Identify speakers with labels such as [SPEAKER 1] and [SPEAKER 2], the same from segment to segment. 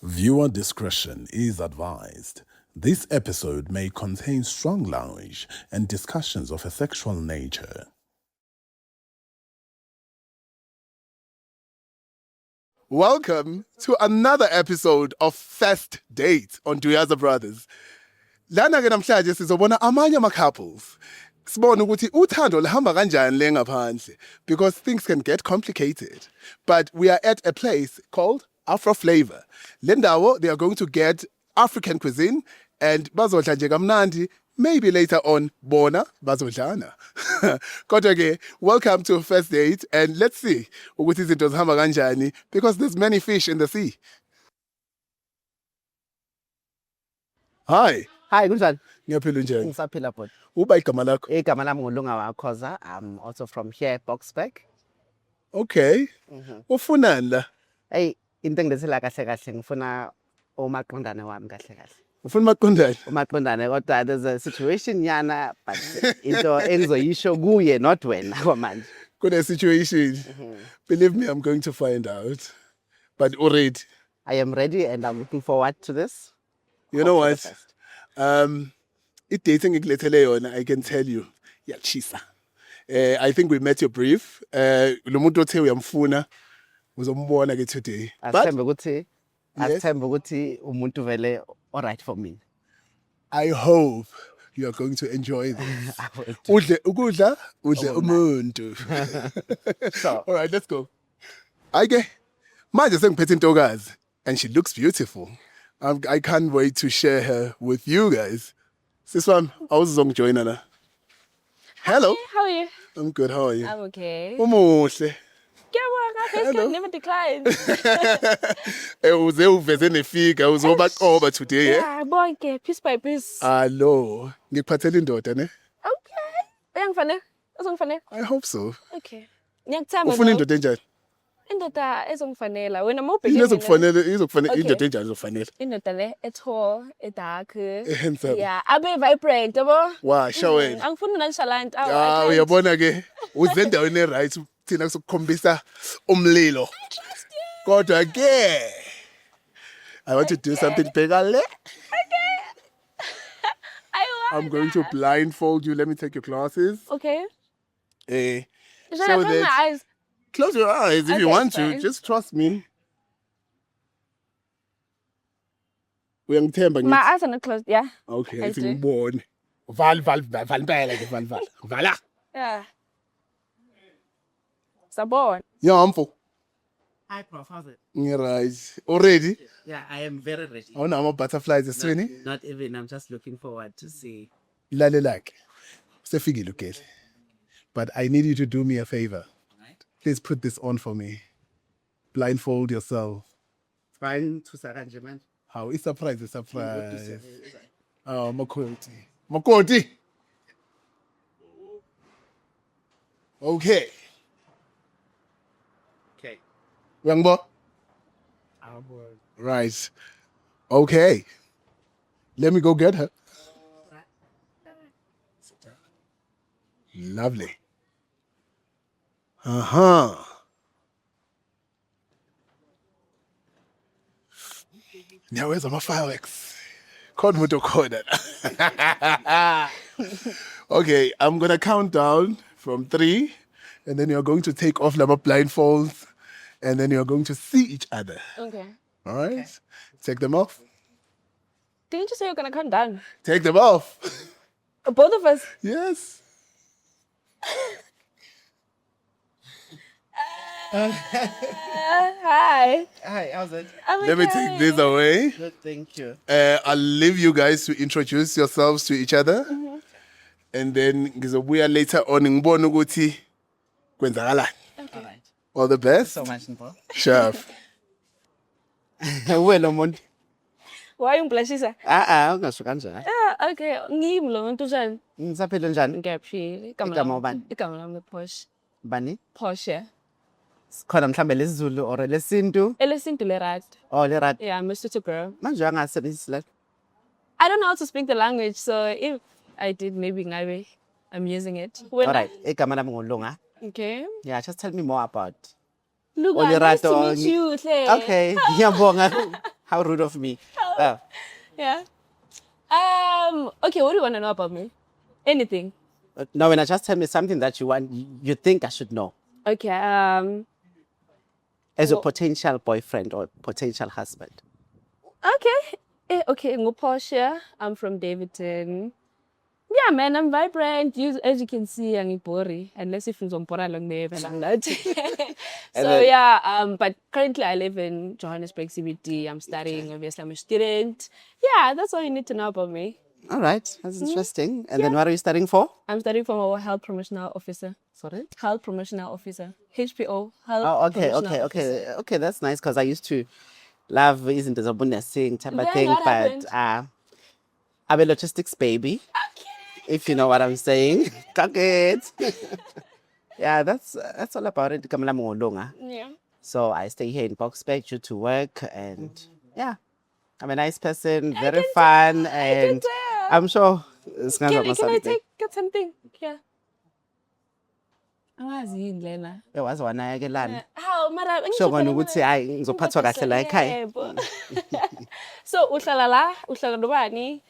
[SPEAKER 1] Viewer discretion is advised. This episode may contain strong language and discussions of a sexual nature.
[SPEAKER 2] Welcome to another episode of First Date on Duyaza Brothers. Lana ke namhlanje sizobona amanye ama-couples. Sibone ukuthi uthando lihamba kanjani le ngaphandle because things can get complicated. But we are at a place called Afro Flavor. Le ndawo, they are going to get African cuisine and bazodla nje kamnandi. Maybe later on, bona bazodlana. Kodwa ke, welcome to First Date and let's see ukuthi izinto zihamba kanjani because there's many fish in the sea. Hi,
[SPEAKER 3] Hi, kunjani?
[SPEAKER 2] ngiyaphila njani?
[SPEAKER 3] Ngisaphila bhuti.
[SPEAKER 2] Uba igama lakho?
[SPEAKER 3] Igama lami nguLunga Wakhoza. I'm also from here, Boksburg.
[SPEAKER 2] Okay. Ufunani la?
[SPEAKER 3] Hey, into engilethela kahle kahle ngifuna umaqondane wami kahle kahle.
[SPEAKER 2] Ufuna maqondane?
[SPEAKER 3] Umaqondane kodwa there's a situation yana but into engizoyisho kuye not wena kwamanje.
[SPEAKER 2] Kune situation. Believe me, I'm going to find out. But already,
[SPEAKER 3] I am ready and I'm looking forward to this.
[SPEAKER 2] you know
[SPEAKER 3] Hope for the
[SPEAKER 2] what?
[SPEAKER 3] best.
[SPEAKER 2] Dating ngilethele yona, I can tell you. Yachisa. I think we met your brief. Lo muntu othe uyamfuna uzombona ke today. But
[SPEAKER 3] Asithembe ukuthi umuntu vele all right for me.
[SPEAKER 2] I hope you are going to enjoy this.
[SPEAKER 3] I will do.
[SPEAKER 2] Ukudla umuntu.
[SPEAKER 3] So,
[SPEAKER 2] All right, let's go. Okay. Manje sengiphethe intokazi and she looks beautiful. I can't wait to share her with you guys. Siswam, awuzongijoyina na. Hello.
[SPEAKER 4] Hey, how are you?
[SPEAKER 2] I'm good. How are you?
[SPEAKER 4] I'm okay.
[SPEAKER 2] Umuhle.
[SPEAKER 4] Kuyabonga, face
[SPEAKER 2] Hello.
[SPEAKER 4] can never decline.
[SPEAKER 2] Uze uveze nefika uzobaqoba today, yeah?
[SPEAKER 4] Yeah, bonke, piece by piece.
[SPEAKER 2] Allo, ngikuphathele indoda ne?
[SPEAKER 4] Okay. Uyangifanele? Uzongifanele?
[SPEAKER 2] I hope so.
[SPEAKER 4] Okay. Ngiyakuthanda.
[SPEAKER 2] Ufuna
[SPEAKER 4] no?
[SPEAKER 2] indoda enjani?
[SPEAKER 4] Indoda ezongifanela. Wena mawubheke
[SPEAKER 2] Yini ezokufanele,
[SPEAKER 4] Okay.
[SPEAKER 2] indoda enjani ezokufanele?
[SPEAKER 4] Indoda le etall, edark.
[SPEAKER 2] Handsome.
[SPEAKER 4] Yeah, abe vibrant, yabo?
[SPEAKER 2] Washa wena.
[SPEAKER 4] Angifuni nonchalant.
[SPEAKER 2] Ah, uyabona ke uze endaweni eright thina kusukukhombisa umlilo. Kodwa ke I want to do something bigger le. I'm going to blindfold you. Let me take your glasses.
[SPEAKER 4] Okay.
[SPEAKER 2] Eh,
[SPEAKER 4] Should
[SPEAKER 2] so
[SPEAKER 4] I close my
[SPEAKER 2] that
[SPEAKER 4] eyes?
[SPEAKER 2] close your eyes if you
[SPEAKER 4] Okay,
[SPEAKER 2] want to.
[SPEAKER 4] fine.
[SPEAKER 2] Just trust me. Uyangithemba
[SPEAKER 4] My
[SPEAKER 2] ngithi.
[SPEAKER 4] eyes are not closed, yeah?
[SPEAKER 2] Okay,
[SPEAKER 4] I do.
[SPEAKER 2] ngibone. Val impela ke val. Vala.
[SPEAKER 4] Yeah. Sabon.
[SPEAKER 2] Yamfo.
[SPEAKER 3] hi Prof, how's it?
[SPEAKER 2] Right. Already?
[SPEAKER 3] Yeah, I am very ready.
[SPEAKER 2] Awunama butterflies esweni?
[SPEAKER 3] Not even, I'm just looking forward to see.
[SPEAKER 2] Lalelake. Sefikile ugele. But I need you to do me a favor.
[SPEAKER 3] Right?
[SPEAKER 2] Please put this on for me. Blindfold yourself.
[SPEAKER 3] Fine to Saranje man.
[SPEAKER 2] How is surprise? Oh, Makoti. Okay.
[SPEAKER 3] Okay.
[SPEAKER 2] Uyangibona? Right. Okay. Let me go get her. Lovely. Now where's my fireworks? Khona umuntu okhona la. Okay, I'm gonna count down from 3, and then you're going to take off lama blindfolds, and then you're going to see each other.
[SPEAKER 4] Okay.
[SPEAKER 2] All right? Take them off.
[SPEAKER 4] Didn't you say you're gonna come down?
[SPEAKER 2] Take them off.
[SPEAKER 4] Both of us.
[SPEAKER 2] Yes.
[SPEAKER 4] Hi.
[SPEAKER 3] Hi, how's it?
[SPEAKER 4] I'm
[SPEAKER 2] Let me
[SPEAKER 4] okay.
[SPEAKER 2] take this away.
[SPEAKER 3] Good, thank you.
[SPEAKER 2] I'll leave you guys to introduce yourselves to each other. And then ngizobuya later on ngibone ukuthi kwenzakalani.
[SPEAKER 3] All right.
[SPEAKER 2] All the best.
[SPEAKER 3] So much, Npo.
[SPEAKER 2] Chef.
[SPEAKER 3] Wena umuntu.
[SPEAKER 4] Why ungibhlashisa?
[SPEAKER 3] Ungasho kanjani.
[SPEAKER 4] Yeah, okay. Ngimi lo muntu njani?
[SPEAKER 3] Ngisaphila njani?
[SPEAKER 4] Ngiyaphila.
[SPEAKER 3] Igama ubani?
[SPEAKER 4] Igama lami Porsche.
[SPEAKER 3] Bani?
[SPEAKER 4] Porsche.
[SPEAKER 3] Khona mhlambe lesiZulu or lesintu.
[SPEAKER 4] Elesintu lerad.
[SPEAKER 3] Oh, lerat.
[SPEAKER 4] Yeah, I'm a Sotho girl.
[SPEAKER 3] Manje angasebenzisi la.
[SPEAKER 4] I don't know how to speak the language, so if I did, maybe ngabe I'm using it.
[SPEAKER 3] All right. Igama lami nguLunga.
[SPEAKER 4] Okay.
[SPEAKER 3] Yeah, just tell me more about.
[SPEAKER 4] Look,
[SPEAKER 3] Olerato,
[SPEAKER 4] nice to meet you. Hle.
[SPEAKER 3] Okay, ngiyabonga. How rude of me. Oh.
[SPEAKER 4] Yeah. Okay, what do you want to know about me? Anything.
[SPEAKER 3] No, when I just tell me something that you think I should know
[SPEAKER 4] Okay.
[SPEAKER 3] as a potential boyfriend or potential husband.
[SPEAKER 4] Okay. Okay, Portia. I'm from Davidton. Yeah, man, I'm vibrant. As you can see, I'm Ipori. Unless if you're along there, but I'm not. So yeah, but currently I live in Johannesburg, CBD. I'm studying. Obviously, I'm a student. Yeah, that's all you need to know about me.
[SPEAKER 3] All right, that's interesting. And then what are you studying for?
[SPEAKER 4] I'm studying for a health promotional officer.
[SPEAKER 3] Sorry?
[SPEAKER 4] Health promotional officer. HPO. Health
[SPEAKER 3] Oh, okay,
[SPEAKER 4] promotional officer.
[SPEAKER 3] okay. That's nice because I used to love isn't a bonus thing type of
[SPEAKER 4] Then
[SPEAKER 3] thing,
[SPEAKER 4] what
[SPEAKER 3] but
[SPEAKER 4] happened?
[SPEAKER 3] I'm a logistics baby, if you know what I'm saying. Cock it. Yeah, that's all about it. Kamala Mongolonga.
[SPEAKER 4] Yeah.
[SPEAKER 3] So I stay here in Boxburg due to work, and yeah, I'm a nice person, very fun, and
[SPEAKER 4] tell.
[SPEAKER 3] I'm sure it's gonna be
[SPEAKER 4] Can I
[SPEAKER 3] something.
[SPEAKER 4] get something? Yeah. Angazi Lena.
[SPEAKER 3] It was one I get land.
[SPEAKER 4] How mara
[SPEAKER 3] Sure, when you say I ngizophathwa kahle la ekhaya.
[SPEAKER 4] So uhlala nobani?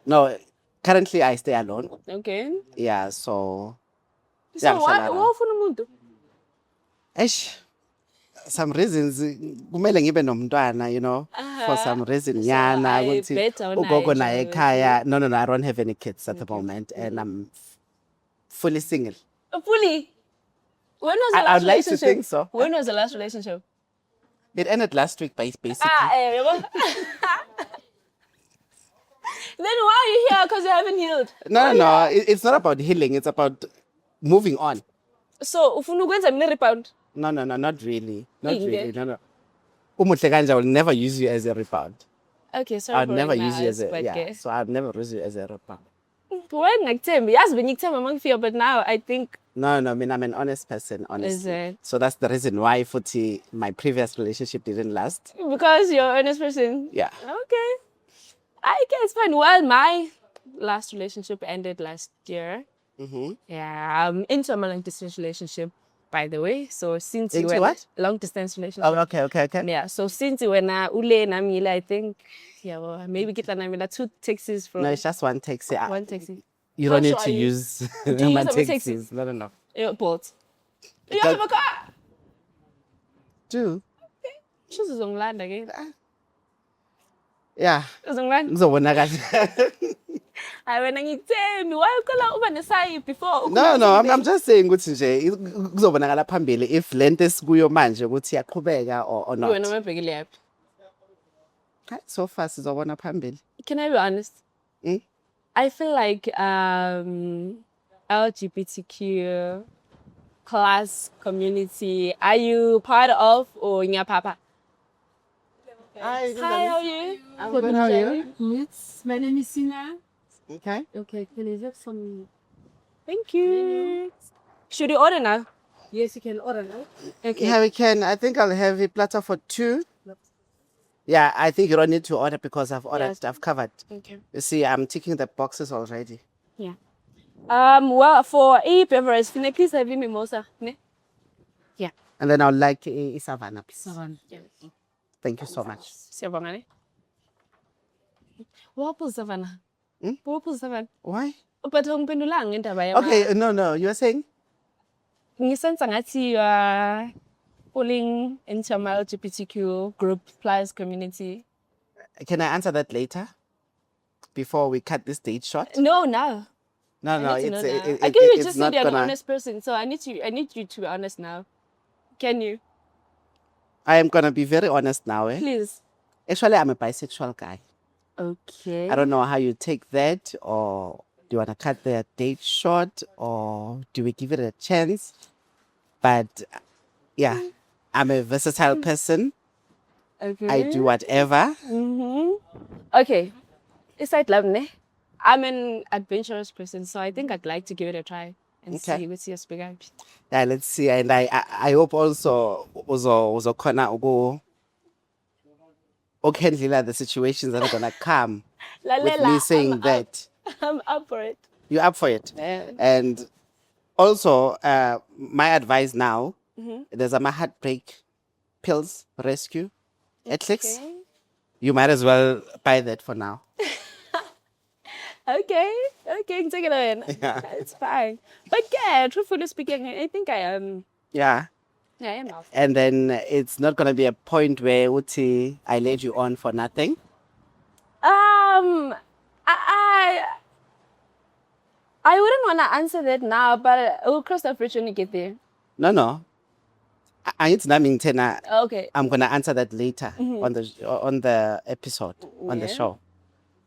[SPEAKER 3] No, currently I stay alone.
[SPEAKER 4] Okay.
[SPEAKER 3] Yeah, so
[SPEAKER 4] So
[SPEAKER 3] yeah,
[SPEAKER 4] why
[SPEAKER 3] ngihlala la.
[SPEAKER 4] ufuna umuntu?
[SPEAKER 3] Eish, some reasons kumele ngibe nomntwana, you know, for some reason nyana
[SPEAKER 4] I
[SPEAKER 3] ukuthi
[SPEAKER 4] bet awunaye
[SPEAKER 3] ugogo naye
[SPEAKER 4] nje
[SPEAKER 3] ekhaya. No, I don't have any kids at the moment, and I'm fully single.
[SPEAKER 4] Fully. When was the
[SPEAKER 3] I'd
[SPEAKER 4] last
[SPEAKER 3] like to
[SPEAKER 4] relationship?
[SPEAKER 3] think so.
[SPEAKER 4] When was the last relationship?
[SPEAKER 3] It ended last week, basically.
[SPEAKER 4] Yabo. Then why are you here? Because you haven't healed.
[SPEAKER 3] No. It's not about healing. It's about moving on.
[SPEAKER 4] So ufuna ukwenza mina rebound.
[SPEAKER 3] No, not really. Not
[SPEAKER 4] Inge.
[SPEAKER 3] really. No. Umuhle kanje will never use you as a rebound.
[SPEAKER 4] Okay, sorry
[SPEAKER 3] I'll
[SPEAKER 4] for
[SPEAKER 3] never
[SPEAKER 4] running my
[SPEAKER 3] use you
[SPEAKER 4] eyes,
[SPEAKER 3] as a
[SPEAKER 4] but
[SPEAKER 3] yeah. So I'll never use you as a rebound.
[SPEAKER 4] why ngikuthembi? Yazi bengikuthemba mangifika, but now I think
[SPEAKER 3] No. I mean, I'm an honest person, honestly.
[SPEAKER 4] Is it?
[SPEAKER 3] So that's the reason why Futi, my previous relationship didn't last.
[SPEAKER 4] because you're an honest person.
[SPEAKER 3] Yeah.
[SPEAKER 4] Okay. I guess fine. Well, my last relationship ended last year.
[SPEAKER 3] Mm-hmm.
[SPEAKER 4] Yeah, I'm into a long distance relationship, by the way. So since you
[SPEAKER 3] Into
[SPEAKER 4] were
[SPEAKER 3] what?
[SPEAKER 4] long distance relationship.
[SPEAKER 3] Oh, okay.
[SPEAKER 4] Yeah. So since you were na ule na mila, I think yeah, well, maybe get na mila 2 taxis from
[SPEAKER 3] No, it's just one taxi.
[SPEAKER 4] one taxi.
[SPEAKER 3] You
[SPEAKER 4] How
[SPEAKER 3] don't need
[SPEAKER 4] sure
[SPEAKER 3] to
[SPEAKER 4] are you?
[SPEAKER 3] use
[SPEAKER 4] Do you
[SPEAKER 3] my
[SPEAKER 4] use a taxi?
[SPEAKER 3] taxis. No.
[SPEAKER 4] Airport. You
[SPEAKER 3] That-
[SPEAKER 4] have a car.
[SPEAKER 3] Do.
[SPEAKER 4] She's uzongilanda again.
[SPEAKER 3] Yeah.
[SPEAKER 4] Uzongilanda.
[SPEAKER 3] Ngizobona kahle.
[SPEAKER 4] Hayi wena ngikuthembi. Why uqala uba nesayi before?
[SPEAKER 3] No, I'm just saying ukuthi nje kuzobonakala phambili if lento esikuyo manje ukuthi iyaqhubeka or
[SPEAKER 4] You were
[SPEAKER 3] not.
[SPEAKER 4] not big lap.
[SPEAKER 3] Hayi, so far sizobona phambili.
[SPEAKER 4] Can I be honest?
[SPEAKER 3] Mm?
[SPEAKER 4] I feel like LGBTQ plus community. Are you part of or nyapapa?
[SPEAKER 3] Hi,
[SPEAKER 4] Hi, how are you?
[SPEAKER 3] I'm good. How are you?
[SPEAKER 5] Yes, my name is Sina.
[SPEAKER 3] Okay.
[SPEAKER 5] Okay, can I have some?
[SPEAKER 4] Thank you. Should we order now?
[SPEAKER 5] Yes, you can order now.
[SPEAKER 4] Okay.
[SPEAKER 3] Yeah, we can. I think I'll have a platter for 2. Yeah, I think you don't need to order because I've ordered.
[SPEAKER 4] Yeah.
[SPEAKER 3] I've covered.
[SPEAKER 4] Okay.
[SPEAKER 3] You see, I'm ticking the boxes already.
[SPEAKER 4] Yeah. Well, for a beverage, can I please have a mimosa? Ne?
[SPEAKER 3] And then I'll like a savannah, please.
[SPEAKER 5] Seven.
[SPEAKER 3] Thank you so much.
[SPEAKER 4] Siyabonga ne? Wapho Savannah? Wapho Savannah?
[SPEAKER 3] Why?
[SPEAKER 4] But ungiphendulanga ngendaba yama.
[SPEAKER 3] Okay, no. You were saying?
[SPEAKER 4] Ngisenza ngathi you are pulling into my LGBTQ group plus community.
[SPEAKER 3] Can I answer that later? Before we cut this date short?
[SPEAKER 4] No, now.
[SPEAKER 3] No,
[SPEAKER 4] I need to
[SPEAKER 3] it's
[SPEAKER 4] know now.
[SPEAKER 3] it,
[SPEAKER 4] I
[SPEAKER 3] it,
[SPEAKER 4] can you
[SPEAKER 3] it's
[SPEAKER 4] just
[SPEAKER 3] not
[SPEAKER 4] say you're an
[SPEAKER 3] gonna.
[SPEAKER 4] honest person, so I need you to be honest now. Can you?
[SPEAKER 3] I am gonna be very honest now.
[SPEAKER 4] Please.
[SPEAKER 3] Actually, I'm a bisexual guy.
[SPEAKER 4] Okay.
[SPEAKER 3] I don't know how you take that, or do you want to cut the date short, or do we give it a chance? But yeah, I'm a versatile person.
[SPEAKER 4] Okay.
[SPEAKER 3] I do whatever.
[SPEAKER 4] Okay. Aside love, ne? I'm an adventurous person, so I think I'd like to give it a try and
[SPEAKER 3] Okay.
[SPEAKER 4] see what's your big up.
[SPEAKER 3] Yeah, let's see. And I hope also was a corner go. Okay, the situations that are gonna come with me saying that.
[SPEAKER 4] I'm up for it.
[SPEAKER 3] You're up for it.
[SPEAKER 4] Yeah.
[SPEAKER 3] And also, my advice now, there's a heartbreak pills rescue at Clicks.
[SPEAKER 4] Okay.
[SPEAKER 3] you might as well buy that for now.
[SPEAKER 4] Okay, take it in.
[SPEAKER 3] Yeah.
[SPEAKER 4] It's fine. But yeah, truthfully speaking, I think I am.
[SPEAKER 3] Yeah.
[SPEAKER 4] Yeah, I am now.
[SPEAKER 3] And then it's not going to be a point where Uti, I laid you on for nothing.
[SPEAKER 4] I wouldn't want to answer that now, but we'll cross that bridge when we get there.
[SPEAKER 3] No. It's naming tena.
[SPEAKER 4] Okay.
[SPEAKER 3] I'm going to answer that later on the episode, on the
[SPEAKER 4] Yeah.
[SPEAKER 3] show.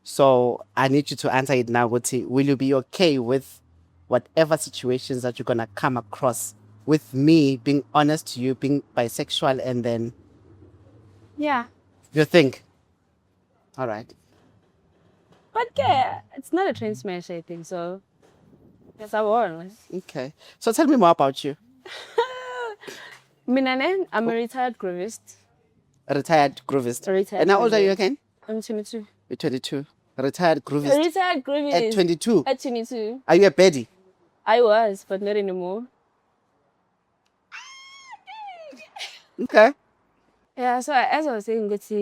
[SPEAKER 3] So I need you to answer it now, Uti. Will you be okay with whatever situations that you're going to come across with me being honest to you, being bisexual, and then
[SPEAKER 4] Yeah.
[SPEAKER 3] you think? All right.
[SPEAKER 4] But yeah, it's not a train smash, I think, so. Yes, I won.
[SPEAKER 3] Okay. So tell me more about you.
[SPEAKER 4] Minane, I'm a retired groovist.
[SPEAKER 3] A retired groovist.
[SPEAKER 4] Retired
[SPEAKER 3] And how old are you
[SPEAKER 4] groovist.
[SPEAKER 3] again?
[SPEAKER 4] I'm 22.
[SPEAKER 3] You're 22. A retired
[SPEAKER 4] A
[SPEAKER 3] groovist.
[SPEAKER 4] retired groovist.
[SPEAKER 3] At 22.
[SPEAKER 4] At 22.
[SPEAKER 3] Are you a baddie?
[SPEAKER 4] I was, but not anymore.
[SPEAKER 3] Okay.
[SPEAKER 4] Yeah, so as I was saying, go to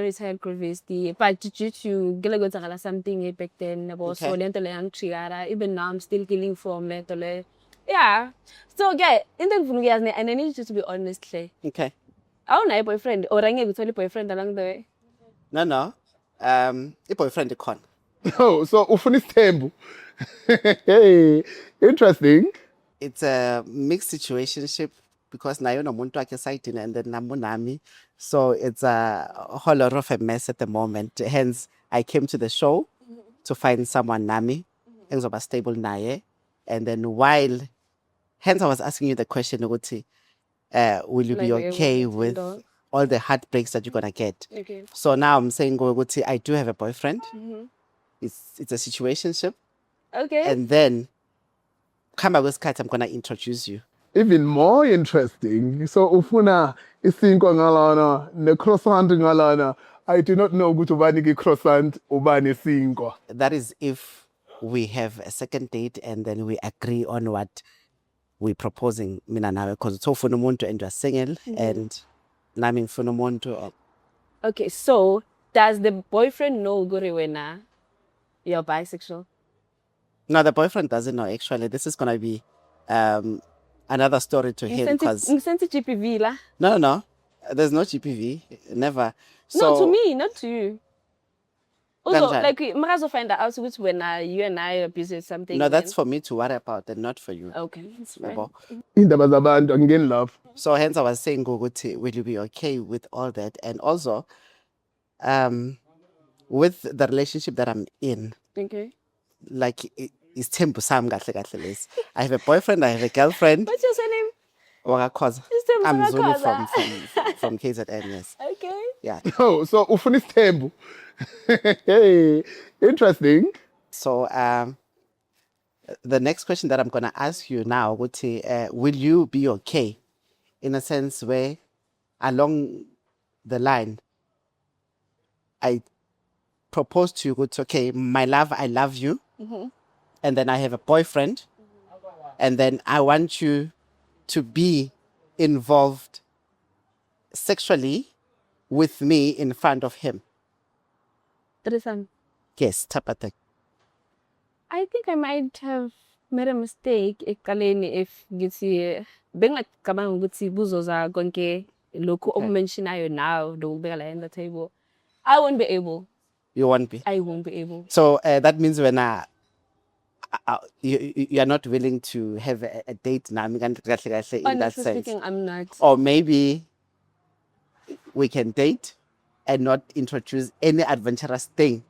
[SPEAKER 4] retired groovist, but due to get something back then, about so
[SPEAKER 3] Okay.
[SPEAKER 4] even now I'm still healing from that. Yeah. So yeah, in the and I need you to be honest.
[SPEAKER 3] Okay.
[SPEAKER 4] I don't have a boyfriend or I need to boyfriend along the way.
[SPEAKER 3] No. A boyfriend con.
[SPEAKER 2] Oh, so ufuna isithembu. Hey, interesting.
[SPEAKER 3] It's a mixed situationship because nayo nomuntu wakhe sayidini and then namunami. So it's a whole lot of a mess at the moment. Hence, I came to the show to find someone nami, engizoba stable naye. And then hence I was asking you the question, Uti, will you be
[SPEAKER 4] Like,
[SPEAKER 3] okay
[SPEAKER 4] with
[SPEAKER 3] with
[SPEAKER 4] the-
[SPEAKER 3] all the heartbreaks that you're gonna get?
[SPEAKER 4] Okay.
[SPEAKER 3] So now I'm saying, Uti, I do have a boyfriend.
[SPEAKER 4] Mm-hmm.
[SPEAKER 3] It's a situationship.
[SPEAKER 4] Okay.
[SPEAKER 3] And then, come back with I'm gonna introduce you.
[SPEAKER 2] Even more interesting. So ufuna isinkwa ngalana ne croissant ngalana. I do not know ukuthi ubani ki croissant ubani isinkwa.
[SPEAKER 3] That is if we have a second date and then we agree on what we're proposing, mina nawe, because it's ufuna umuntu and you're single and nami ngifuna umuntu.
[SPEAKER 4] Okay, so does the boyfriend know Guriwena you're bisexual?
[SPEAKER 3] No, the boyfriend doesn't know. Actually, this is gonna be another story to him because
[SPEAKER 4] Sent GPV la.
[SPEAKER 3] no, there's no GPV, never.
[SPEAKER 4] No,
[SPEAKER 3] So
[SPEAKER 4] to me, not to you. Also,
[SPEAKER 3] Kanjani?
[SPEAKER 4] like, Marazo find out which when you and I are busy with something.
[SPEAKER 3] no, that's for me to worry about and not for you.
[SPEAKER 4] Okay, that's fine.
[SPEAKER 3] Yabo.
[SPEAKER 2] Indaba zabantu angingeni love.
[SPEAKER 3] So hence I was saying, Guguti, will you be okay with all that? And also, with the relationship that I'm in,
[SPEAKER 4] Okay.
[SPEAKER 3] like it's tempo sam kahle kahle lesi. I have a boyfriend, I have a girlfriend.
[SPEAKER 4] What's your surname?
[SPEAKER 3] Wakakhoza.
[SPEAKER 4] It's Tembu
[SPEAKER 3] I'm Zulu
[SPEAKER 4] Wakakhoza.
[SPEAKER 3] from KZN, yes.
[SPEAKER 4] Okay.
[SPEAKER 3] Yeah.
[SPEAKER 2] Oh, so ufuna isithembu. Hey, interesting.
[SPEAKER 3] So the next question that I'm gonna ask you now, Guti, will you be okay in a sense where along the line I propose to you, Guti, okay, my love, I love you, and then I have a boyfriend, and then I want you to be involved sexually with me in front of him.
[SPEAKER 4] Tristan,
[SPEAKER 3] Yes, Tapata.
[SPEAKER 4] I think I might have made a mistake ekaleni if ngithi bengicabanga ukuthi buzoza konke lokhu okumentionayo now dokubeka la in the table. I won't be able.
[SPEAKER 3] You won't be.
[SPEAKER 4] I won't be able.
[SPEAKER 3] So that means when you are not willing to have a date now, in that
[SPEAKER 4] Honestly
[SPEAKER 3] sense.
[SPEAKER 4] speaking, I'm not.
[SPEAKER 3] Or maybe we can date and not introduce any adventurous thing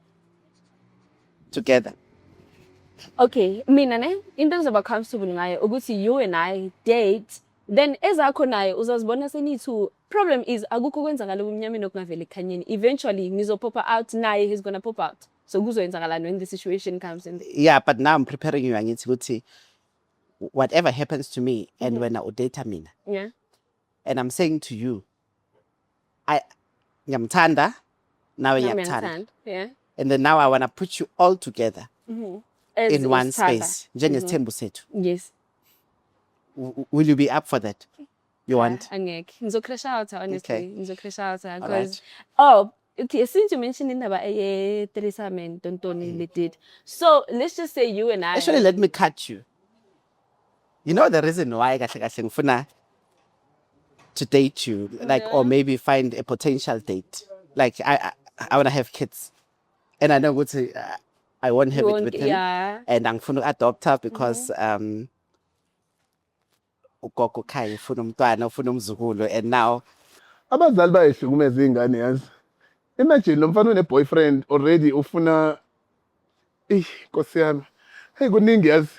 [SPEAKER 3] together.
[SPEAKER 4] Okay, mina ne into engizoba comfortable ngayo ukuthi you and I date, then ezakho naye uzazibona senithu. Problem is akukho kwenzakala kumnyameni okungaveli ekhanyeni. Eventually ngizopoppa out naye, he's gonna pop out. So kuzoyenzakalani when the situation comes in.
[SPEAKER 3] Yeah, but now I'm preparing you and it's whatever happens to me and when I date mina.
[SPEAKER 4] Yeah.
[SPEAKER 3] And I'm saying to you, I ngiyamthanda, nawe
[SPEAKER 4] Nami
[SPEAKER 3] ngiyakuthanda.
[SPEAKER 4] ngiyangithanda, yeah.
[SPEAKER 3] And then now I want to put you all together
[SPEAKER 4] As
[SPEAKER 3] in one
[SPEAKER 4] usithanda.
[SPEAKER 3] space. Njengesithembu sethu.
[SPEAKER 4] Yes.
[SPEAKER 3] Will you be up for that? You want?
[SPEAKER 4] Angeke. Ngizocrash out honestly.
[SPEAKER 3] Okay.
[SPEAKER 4] Ngizocrash out
[SPEAKER 3] Alright.
[SPEAKER 4] because okay, since you mentioned in about threesome and Tontoni they did. So let's just say you and I.
[SPEAKER 3] Actually, let me cut you. You know the reason why kahle kahle ngifuna to date you, like, or maybe find a potential date. Like, I want to have kids, and I know what I won't have it
[SPEAKER 4] won't-
[SPEAKER 3] with him,
[SPEAKER 4] yeah.
[SPEAKER 3] and I'm going to adopt her because ugogo Kai ufuna umntwana, ufuna umzukulu, and now
[SPEAKER 2] Abazali bayihlukumeza ingane yazi. Imagine lo mfana une-boyfriend already ufuna Nkosi yami. Hey kuningi yazi.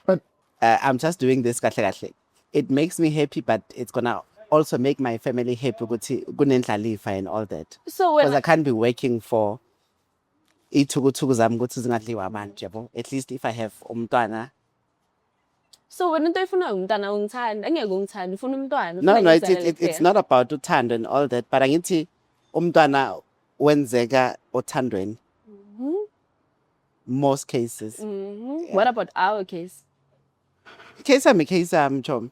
[SPEAKER 2] But
[SPEAKER 3] I'm just doing this kahle kahle. It makes me happy, but it's gonna also make my family happy ukuthi kunendlalifa and all that.
[SPEAKER 4] So when
[SPEAKER 3] Because I can't be working for iy'thukuthuku zami ukuthi zingadliwa abantu, yabo. At least if I have umntwana.
[SPEAKER 4] so when into ifuna umntwana ungithanda, angeke ungithanda, ufuna umntwana.
[SPEAKER 3] No,
[SPEAKER 4] ufuna
[SPEAKER 3] no,
[SPEAKER 4] ngizalele
[SPEAKER 3] it's
[SPEAKER 4] kuphela.
[SPEAKER 3] not about uthando and all that, but angithi umntwana wenzeka othandweni. Most cases.
[SPEAKER 4] Mhm. What about our case?
[SPEAKER 3] Case I'm Chom.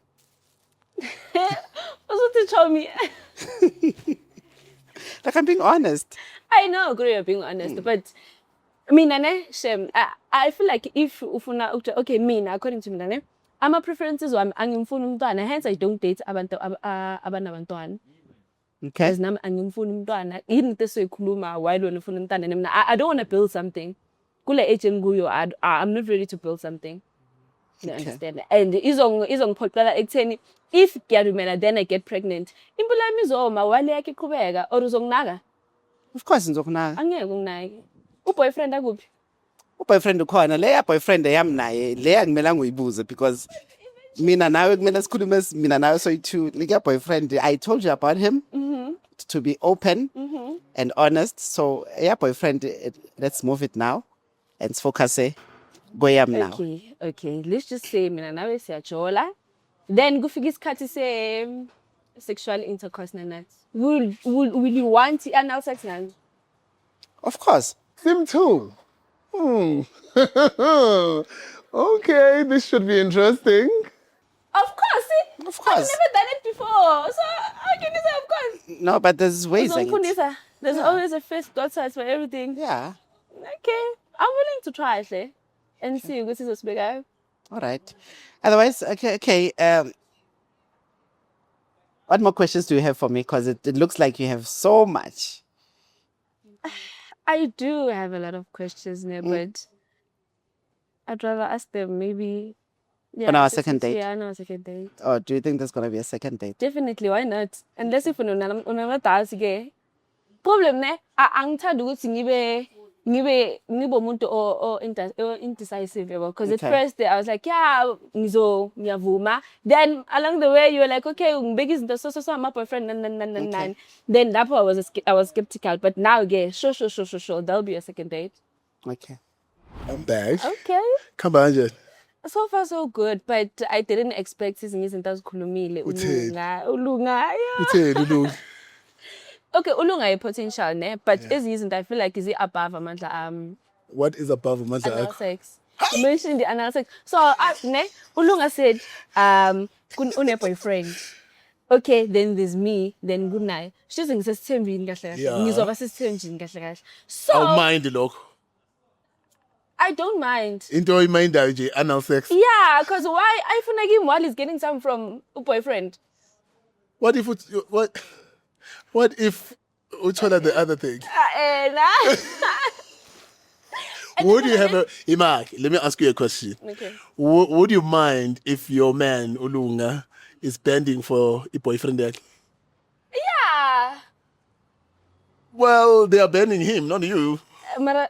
[SPEAKER 4] Usuthi Chomi.
[SPEAKER 3] Like, I'm being honest.
[SPEAKER 4] I know, agree, you're being honest, but mina ne, Shem, I feel like if ufuna okay, mina according to mina ne, ama preferences wami angimfuni umntwana, hence I don't date abantu abanabantwana.
[SPEAKER 3] Okay.
[SPEAKER 4] As nami angimfuni umntwana, yini into esiyikhuluma while wena ufuna umntwana mina. I don't want to build something. Kule age engikuyo, I'm not ready to build something. You understand? And izongiphoqela ekutheni if ngiyarumela then I get pregnant. Impilo yami izoma wale yakhe iqhubeka or uzonginaka?
[SPEAKER 3] Of course, ngizokunaka.
[SPEAKER 4] Angeke unginake. Uboyfriend akuphi?
[SPEAKER 3] Boyfriend ukhona, leya boyfriend yami naye, leya ngimelanga uyibuze because mina nawe kumele sikhulume mina nawe soyi-two. Leya boyfriend, I told you about him to be open and honest. So, yeah, boyfriend, let's move it now and focus goyam now.
[SPEAKER 4] Okay. Let's just say mina nawe siyajola. Then kufika isikhathi se sexual intercourse nanathi. Will you want anal sex nani?
[SPEAKER 3] Of course.
[SPEAKER 2] Sim too. Okay, this should be interesting.
[SPEAKER 4] Of course.
[SPEAKER 3] Of course.
[SPEAKER 4] I've never done it before. So how can you say of course?
[SPEAKER 3] No, but there's ways.
[SPEAKER 4] Uzongifundisa. There's always a first God size for everything.
[SPEAKER 3] Yeah.
[SPEAKER 4] Okay. I'm willing to try hle and see ukuthi izosibeka.
[SPEAKER 3] All right. Otherwise, okay. What more questions do you have for me? Because it looks like you have so much.
[SPEAKER 4] I do have a lot of questions there, but I'd rather ask them maybe
[SPEAKER 3] On our
[SPEAKER 4] just
[SPEAKER 3] second
[SPEAKER 4] to see-
[SPEAKER 3] date?
[SPEAKER 4] Yeah, on our second date.
[SPEAKER 3] Or do you think there's going to be a second date?
[SPEAKER 4] Definitely, why not? Unless if unamatazi ke. Problem ne, angithanda ukuthi ngibe umuntu o indecisive yabo, because at
[SPEAKER 3] Okay.
[SPEAKER 4] first I was like, yeah, ngiyavuma. Then along the way you were like, okay, ngibeka izinto so my boyfriend nan. Then that part I was skeptical, but now again, sure, there'll be a second date.
[SPEAKER 3] Okay.
[SPEAKER 2] I'm back.
[SPEAKER 4] Okay.
[SPEAKER 2] Come on, Jen.
[SPEAKER 4] So far so good, but I didn't expect izinto ezikhulumile
[SPEAKER 2] Utheni?
[SPEAKER 4] ulunga. Yeah.
[SPEAKER 2] Utheni, Lulu?
[SPEAKER 4] Okay, ulunga potential ne, but izinto I feel like is it above amandla
[SPEAKER 2] What is above amandla
[SPEAKER 4] anal
[SPEAKER 2] akho?
[SPEAKER 4] sex. You mentioned the anal sex. So ne, ulunga said une boyfriend. Okay, then there's me, then good night. She's ngisesithembini kahle kahle.
[SPEAKER 2] Yeah.
[SPEAKER 4] Ngizoba sesithembini kahle kahle. So
[SPEAKER 2] Awumind lokho.
[SPEAKER 4] I don't mind.
[SPEAKER 2] Into oyimindayo nje anal sex.
[SPEAKER 4] Yeah, because why I feel like him while he's getting some from a boyfriend.
[SPEAKER 2] What if uthola the other thing? Would you have Imak, let me ask you a question.
[SPEAKER 4] Okay.
[SPEAKER 2] Would you mind if your man Ulunga is bending for a boyfriend yakhe?
[SPEAKER 4] Yeah.
[SPEAKER 2] Well, they are bending him, not you.
[SPEAKER 4] Mara,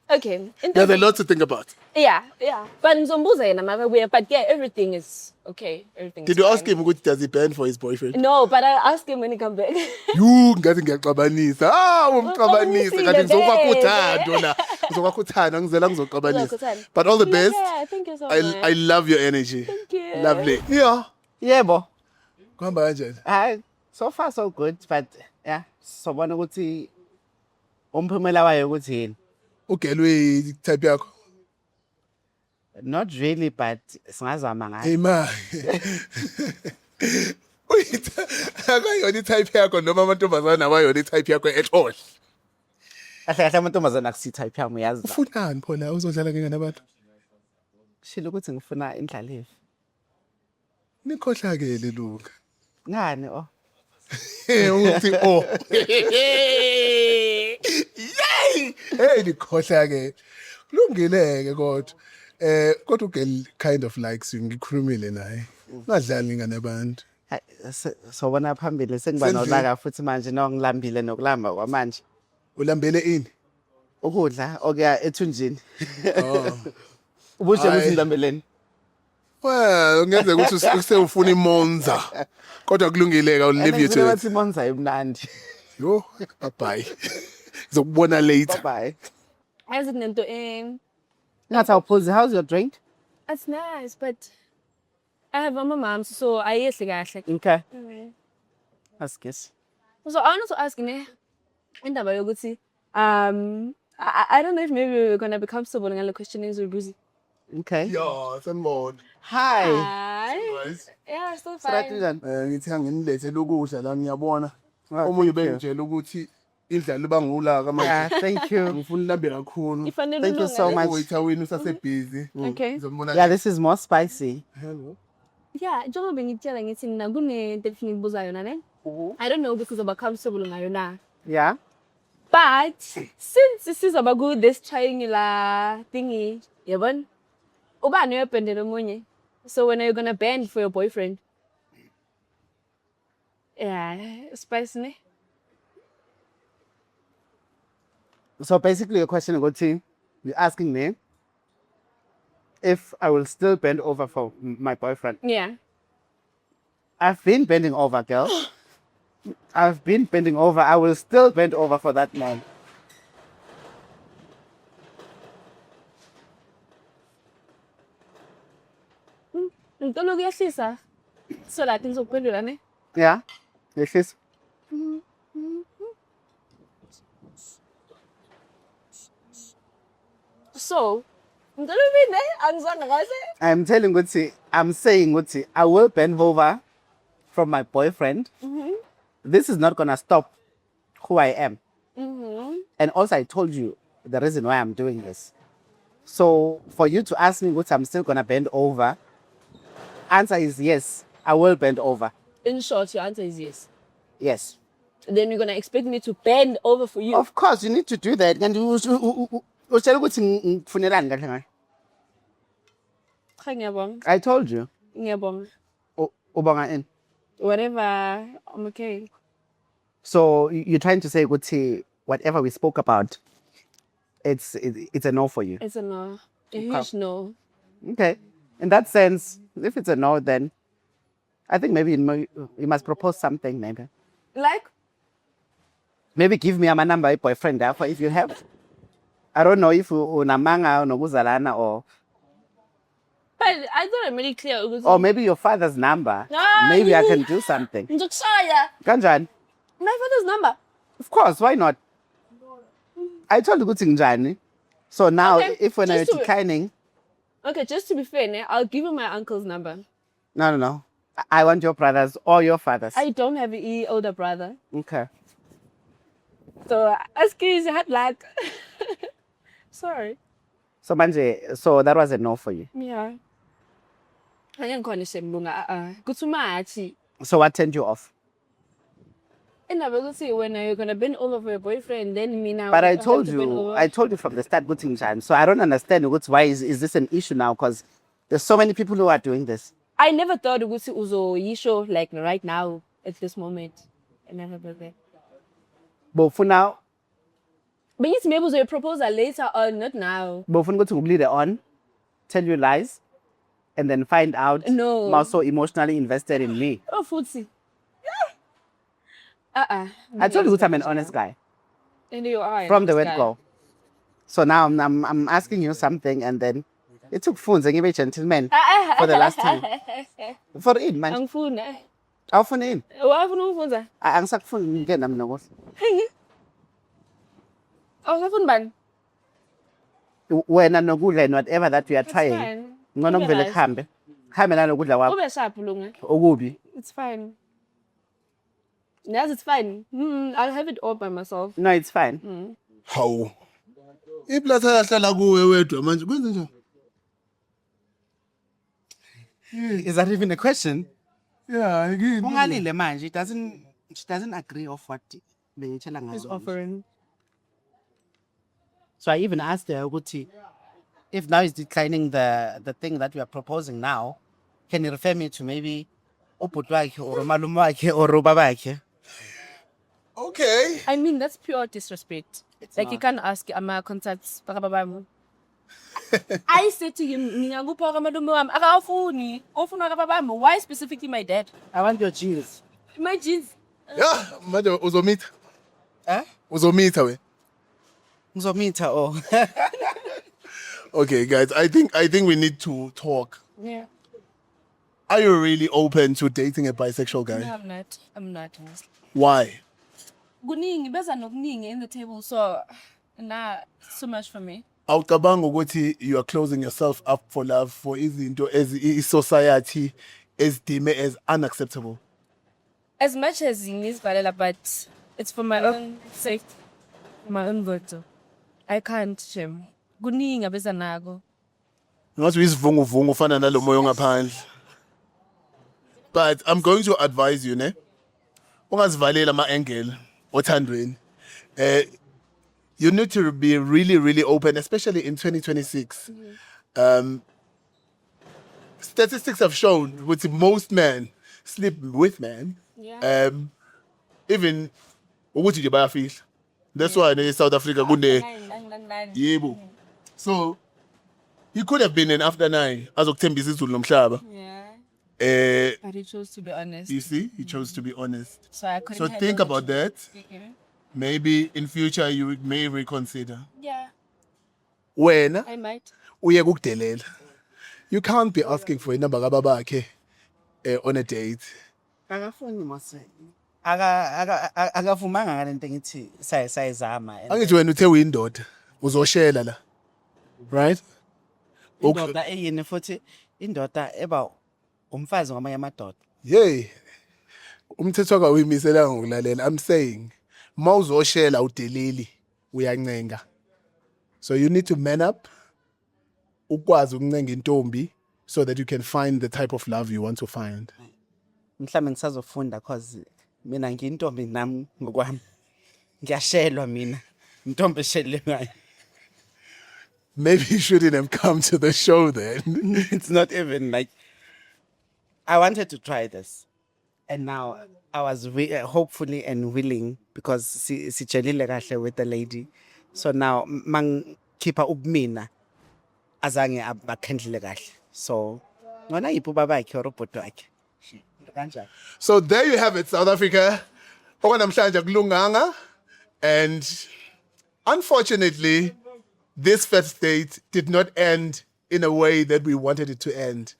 [SPEAKER 4] okay.
[SPEAKER 2] There's a lot to think about.
[SPEAKER 4] Yeah. But ngizombuza yena mara but yeah, everything is okay. Everything.
[SPEAKER 2] Did you ask him ukuthi does he bend for his boyfriend?
[SPEAKER 4] No, but I'll ask him when he comes back.
[SPEAKER 2] You ngathi ngiyaxabanisa. Umxabanisa
[SPEAKER 4] Uxabanisile,
[SPEAKER 2] kanti ngizokwakho
[SPEAKER 4] babe.
[SPEAKER 2] uthando la. Ngizokwakho uthando ngizela ngizoxabanisa.
[SPEAKER 4] Uzokuthanda.
[SPEAKER 2] But all the best.
[SPEAKER 4] Yeah, thank you so
[SPEAKER 2] I
[SPEAKER 4] much.
[SPEAKER 2] love your energy.
[SPEAKER 4] Thank you.
[SPEAKER 2] Lovely. Yeah.
[SPEAKER 3] Yebo.
[SPEAKER 2] Kuhamba kanjani?
[SPEAKER 3] So far so good, but yeah, sobona ukuthi umphumela wayo ukuthi yini.
[SPEAKER 2] Ugelwe type yakho.
[SPEAKER 3] Not really, but singazama ngayo.
[SPEAKER 2] Hey ma. Akayona i-type yakho noma amantombazane abayona i-type yakho at all.
[SPEAKER 3] Kahle kahle amantombazane akusi-type yami uyazi na.
[SPEAKER 2] Ufunani phela uzodlala nabantu?
[SPEAKER 3] Shilo ukuthi ngifuna indlalifa.
[SPEAKER 2] Nikhohlakele Luka.
[SPEAKER 3] Ngani oh?
[SPEAKER 2] Uthi oh. Yay! Hey nikhohlakele. Kulungileke kodwa. Kodwa ugirl kind of likes you ngikhulumile naye. Ngadlali nabantu.
[SPEAKER 3] Hayi, sobona phambili sengiba
[SPEAKER 2] Sendlini.
[SPEAKER 3] nolaka futhi manje nongilambile nokulamba kwamanje.
[SPEAKER 2] Ulambele ini?
[SPEAKER 3] Ukudla okuya ethunjini.
[SPEAKER 2] Oh.
[SPEAKER 3] Ubushe
[SPEAKER 2] Hayi.
[SPEAKER 3] ukuthi ngilambeleni.
[SPEAKER 2] Well, ngeze ukuthi usewufuna imonza. Kodwa kulungileke I'll leave you to it.
[SPEAKER 3] Bathi monza imnandi.
[SPEAKER 2] Yo, bye. Ngizokubona later.
[SPEAKER 3] Bye.
[SPEAKER 4] As nento
[SPEAKER 3] Ngathi awuphuzi, how's your drink?
[SPEAKER 4] it's nice, but I have my mom, so ayehle kahle.
[SPEAKER 3] Okay.
[SPEAKER 4] Okay.
[SPEAKER 3] Askis.
[SPEAKER 4] So I wanted to ask indaba yokuthi I don't know if maybe we're gonna be comfortable ngale questionings we're busy.
[SPEAKER 3] Okay.
[SPEAKER 2] Yeah, sanibona.
[SPEAKER 3] Hi.
[SPEAKER 4] Hi.
[SPEAKER 2] Guys.
[SPEAKER 4] Yeah, still
[SPEAKER 3] Sirathi
[SPEAKER 4] fine.
[SPEAKER 3] njani?
[SPEAKER 2] Ngithi anginilethele ukudla la ngiyabona.
[SPEAKER 3] Oh,
[SPEAKER 2] Omunye
[SPEAKER 3] thank you.
[SPEAKER 2] bengitshela ukuthi indlala iba ngulaka
[SPEAKER 3] Yeah,
[SPEAKER 2] manje.
[SPEAKER 3] thank you.
[SPEAKER 2] Ngifuna ulambe kakhulu.
[SPEAKER 4] Ifanele
[SPEAKER 3] Thank you so
[SPEAKER 4] ulunge.
[SPEAKER 3] much.
[SPEAKER 2] Waiter wenu usasebusy.
[SPEAKER 4] Okay.
[SPEAKER 2] Ngizomubona.
[SPEAKER 3] Yeah, this is more spicy.
[SPEAKER 2] Hello.
[SPEAKER 4] Yeah, njengoba bengitshela ngithi mina kunento efuna ukubuza yona ne. I don't know because uzoba comfortable ngayo na.
[SPEAKER 3] Yeah.
[SPEAKER 4] But since sizoba ku this triangular thingy, yabona? Ubani uyabhendela omunye? So when are you gonna bend for your boyfriend? Yeah, spice ne?
[SPEAKER 3] So basically your question ukuthi you're asking me if I will still bend over for my boyfriend.
[SPEAKER 4] Yeah.
[SPEAKER 3] I've been bending over, girl. I've been bending over. I will still bend over for that man.
[SPEAKER 4] Ngicela ukuyehlisa so that ngizokuphendula ne?
[SPEAKER 3] Yeah. Yes, yes.
[SPEAKER 4] So, ngicela ubine angizwanga kahle.
[SPEAKER 3] I'm telling Gucci, I'm saying Gucci, I will bend over from my boyfriend. This is not gonna stop who I am. And also I told you the reason why I'm doing this. So for you to ask me what I'm still gonna bend over, answer is yes, I will bend over.
[SPEAKER 4] In short, your answer is yes.
[SPEAKER 3] Yes.
[SPEAKER 4] Then you're gonna expect me to bend over for you.
[SPEAKER 3] Of course, you need to do that. And utshela ukuthi ngifunelani kahle ngayo.
[SPEAKER 4] Cha, ngiyabonga.
[SPEAKER 3] I told you.
[SPEAKER 4] Ngiyabonga.
[SPEAKER 3] Ubonga ini?
[SPEAKER 4] Whatever, I'm okay.
[SPEAKER 3] So you're trying to say ukuthi whatever we spoke about, it's a no for you.
[SPEAKER 4] It's a no. A huge no.
[SPEAKER 3] Okay. In that sense, if it's a no, then I think maybe you must propose something, maybe.
[SPEAKER 4] Like,
[SPEAKER 3] Maybe give me my number, boyfriend, therefore, if you have. I don't know if unamanga or nokuzalana or
[SPEAKER 4] but I thought I'm really clear.
[SPEAKER 3] or maybe your father's number.
[SPEAKER 4] No,
[SPEAKER 3] Maybe I can do something.
[SPEAKER 4] Ngizokushaya.
[SPEAKER 3] Kanjani?
[SPEAKER 4] My father's number.
[SPEAKER 3] Of course, why not? I told you good thing, Johnny. So now,
[SPEAKER 4] Okay,
[SPEAKER 3] if when you're
[SPEAKER 4] just do it.
[SPEAKER 3] declining,
[SPEAKER 4] Okay, just to be fair, ne, I'll give you my uncle's number.
[SPEAKER 3] no. I want your brothers or your fathers.
[SPEAKER 4] I don't have an older brother.
[SPEAKER 3] Okay.
[SPEAKER 4] So, excuse hard luck. Sorry.
[SPEAKER 3] So manje, so that was a no for you.
[SPEAKER 4] Yeah. Angikhona semlunga kuthi mathi
[SPEAKER 3] So what turned you off?
[SPEAKER 4] indaba ukuthi when you're going to bend over for your boyfriend then mina
[SPEAKER 3] But I
[SPEAKER 4] have
[SPEAKER 3] told
[SPEAKER 4] to bend
[SPEAKER 3] you,
[SPEAKER 4] over.
[SPEAKER 3] I told you from the start, good thing, Jan. So I don't understand why is this an issue now? Because there's so many people who are doing this.
[SPEAKER 4] I never thought ukuthi uzoyisho like right now at this moment. I never thought that.
[SPEAKER 3] But for now,
[SPEAKER 4] But it's maybe uzoyi proposal later on, not now.
[SPEAKER 3] but for go to lead on, tell you lies, and then find out
[SPEAKER 4] No.
[SPEAKER 3] I'm also emotionally invested in me.
[SPEAKER 4] Oh, footsie.
[SPEAKER 3] I told you I'm an honest guy
[SPEAKER 4] And you are
[SPEAKER 3] from the
[SPEAKER 4] this
[SPEAKER 3] word
[SPEAKER 4] guy.
[SPEAKER 3] go. So now I'm asking you something, and then it took phones and give a gentleman for the last time. For in man,
[SPEAKER 4] Angifuna.
[SPEAKER 3] I'll phone in.
[SPEAKER 4] Wafuna ungifunza?
[SPEAKER 3] I'm stuck phone again. I'm no.
[SPEAKER 4] Awusafuna bani?
[SPEAKER 3] When I know good and whatever that we are
[SPEAKER 4] It's
[SPEAKER 3] trying.
[SPEAKER 4] fine.
[SPEAKER 3] Ngona
[SPEAKER 4] Ube
[SPEAKER 3] ngivele
[SPEAKER 4] nice.
[SPEAKER 3] kuhambe. Khambe nalo kudla kwakho
[SPEAKER 4] Ube sharp lunga.
[SPEAKER 3] okubi.
[SPEAKER 4] It's fine. Yes, it's fine. I'll have it all by myself.
[SPEAKER 3] No, it's fine.
[SPEAKER 2] Hawu. Iplata yahlala kuwe wedwa manje kwenze njani?
[SPEAKER 3] Is that even a question?
[SPEAKER 2] Yeah, ngini.
[SPEAKER 3] Ungalile manje, she doesn't agree of what beyitshela ngayo.
[SPEAKER 4] He's offering.
[SPEAKER 3] So I even asked her, ukuthi, if now he's declining the thing that we are proposing now, can you refer me to maybe ubhuti wakhe or umalume wakhe or ubaba wakhe?
[SPEAKER 2] Okay.
[SPEAKER 4] I mean, that's pure disrespect. Like, you
[SPEAKER 3] not.
[SPEAKER 4] can't ask ama contacts baka babamu. I said to him, "Ngiyakupha kamalume wami akafuni. Ofuna kababamu. Why specifically my dad?
[SPEAKER 3] I want your jeans.
[SPEAKER 4] My jeans."
[SPEAKER 2] Yeah, manje uzomitha.
[SPEAKER 3] Eh?
[SPEAKER 2] Uzomitha we.
[SPEAKER 3] Ngizomitha oh.
[SPEAKER 2] Okay, guys, I think we need to talk.
[SPEAKER 4] Yeah.
[SPEAKER 2] Are you really open to dating a bisexual guy?
[SPEAKER 4] No, I'm not. I'm not. Honestly.
[SPEAKER 2] Why?
[SPEAKER 4] Kuningi beza nokuningi in the table, so nah, so much for me.
[SPEAKER 2] Awucabanga ukuthi you are closing yourself up for love for izinto society ezidime as unacceptable.
[SPEAKER 4] As much as ngizivalela, but it's for my own sake, my own good. I can't shame. Kuningi abeza nako.
[SPEAKER 2] Ngathi uyisivunguvungu ufana nalo moya ngaphandle. But I'm going to advise you, ne? Ungazivalela ama-angle othandweni. You need to be really, really open, especially in 2026. Statistics have shown that most men sleep with men.
[SPEAKER 4] Yeah.
[SPEAKER 2] Even ukuthi nje bayafihla. That's why in South Africa kune yebo. So he could have been an after 9 azokuthembisa izulu nomhlaba.
[SPEAKER 4] Yeah. But he chose to be honest.
[SPEAKER 2] You see, he chose to be honest.
[SPEAKER 4] So I couldn't
[SPEAKER 2] So
[SPEAKER 4] handle
[SPEAKER 2] think
[SPEAKER 4] the
[SPEAKER 2] about
[SPEAKER 4] truth.
[SPEAKER 2] that.
[SPEAKER 4] Okay.
[SPEAKER 2] Maybe in future you may reconsider.
[SPEAKER 4] Yeah,
[SPEAKER 2] Wena
[SPEAKER 4] I might.
[SPEAKER 2] uye kukudelela. You can't be asking for inamba kababakhe on a date.
[SPEAKER 3] Akafuni mase. Akavumanga ngalento ngithi sayizama.
[SPEAKER 2] Angithi wena uthe uyindoda uzoshela la. Right?
[SPEAKER 3] Indoda eyini futhi indoda eba umfazi ngamanye amadoda.
[SPEAKER 2] Yey. Umthetho akawuyimiselanga ngokulalela. I'm saying mawuzoshela udeleli uyancenga. So you need to man up. Ukwazi ukuncenga intombi so that you can find the type of love you want to find.
[SPEAKER 3] Mhlambe ngisazofunda cause mina ngiyintombi nami ngokwami. Ngiyashelwa mina. Intombi eshele ngayo.
[SPEAKER 2] Maybe you shouldn't have come to the show then.
[SPEAKER 3] It's not even like I wanted to try this, and now I was hopefully and willing because sijelile kahle with the lady. So now mang keeper ubmina azange abakhendlile kahle. So ngona yipho babakhe or ubhuti wakhe. Kanjani?
[SPEAKER 2] So there you have it, South Africa. Okwanamhlanje kulunganga, and unfortunately, this first date did not end in a way that we wanted it to end.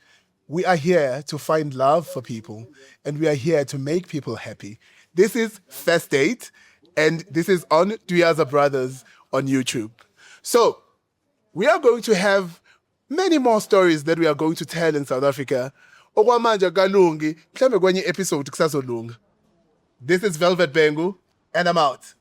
[SPEAKER 2] We are here to find love for people, and we are here to make people happy. This is First Date, and this is on Duyaza Brothers on YouTube. So we are going to have many more stories that we are going to tell in South Africa. Okwamanje kalungi, mhlambe kwenye episode kusazolunga. This is Velvet Bengu, and I'm out.